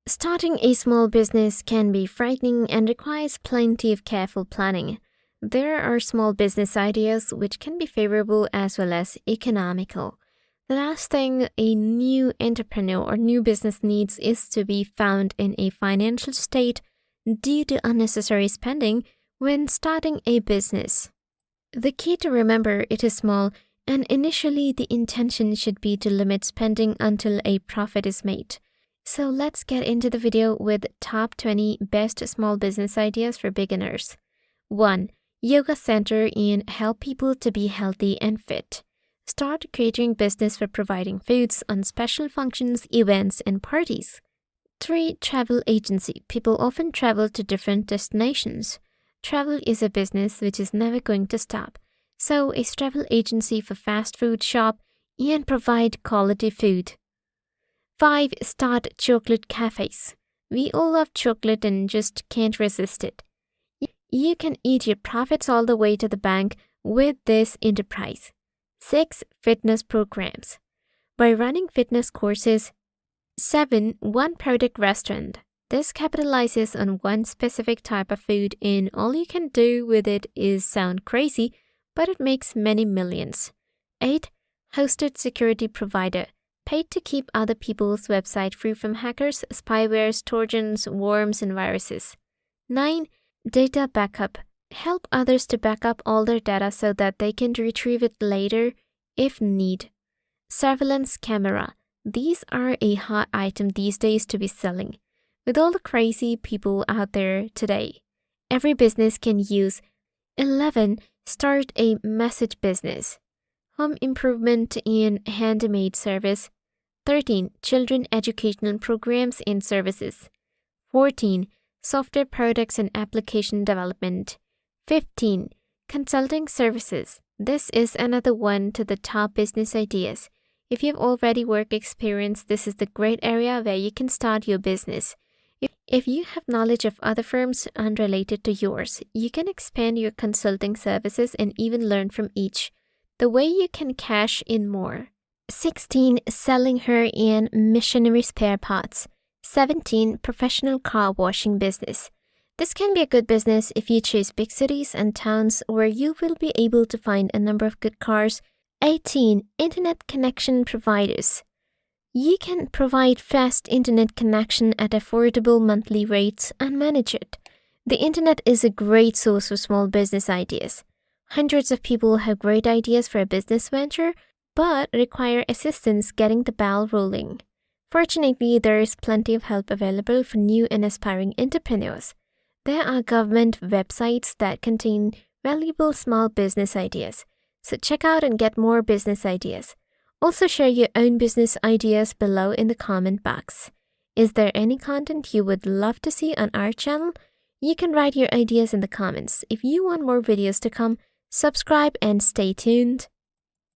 Starting a small business can be frightening and requires plenty of careful planning. There are small business ideas which can be favorable as well as economical. The last thing a new entrepreneur or new business needs is to be found in a financial state due to unnecessary spending when starting a business. The key to remember it is small, and initially the intention should be to limit spending until a profit is made. So let's get into the video with top 20 best small business ideas for beginners. 1. Yoga center and help people to be healthy and fit. Start a catering business for providing foods on special functions, events, and parties. 3. Travel agency. People often travel to different destinations. Travel is a business which is never going to stop. So a travel agency for fast food shop and provide quality food. 5. Start chocolate cafes. We all love chocolate and just can't resist it. You can eat your profits all the way to the bank with this enterprise. 6. Fitness programs. By running fitness courses. 7. One product restaurant. This capitalizes on one specific type of food, and all you can do with it is sound crazy, but it makes many millions. 8. Hosted security provider. Paid to keep other people's website free from hackers, spyware, trojans, worms, and viruses. 9. Data backup. Help others to back up all their data so that they can retrieve it later if need. Surveillance camera. These are a hot item these days to be selling. With all the crazy people out there today, every business can use. 11. Start a message business. Home improvement and handmade service. 13. Children educational programs and services. 14. Software products and application development. 15. Consulting services. This is another one to the top business ideas. If you have already work experience, this is the great area where you can start your business. If you have knowledge of other firms unrelated to yours, you can expand your consulting services and even learn from each. The way you can cash in more. 16. Selling hair and machinery spare parts. 17. Professional car washing business. This can be a good business if you choose big cities and towns where you will be able to find a number of good cars. 18. Internet connection providers. You can provide fast internet connection at affordable monthly rates and manage it. The internet is a great source of small business ideas. Hundreds of people have great ideas for a business venture, but require assistance getting the ball rolling. Fortunately, there is plenty of help available for new and aspiring entrepreneurs. There are government websites that contain valuable small business ideas, so check out and get more business ideas. Also share your own business ideas below in the comment box. Is there any content you would love to see on our channel? You can write your ideas in the comments. If you want more videos to come, subscribe and stay tuned.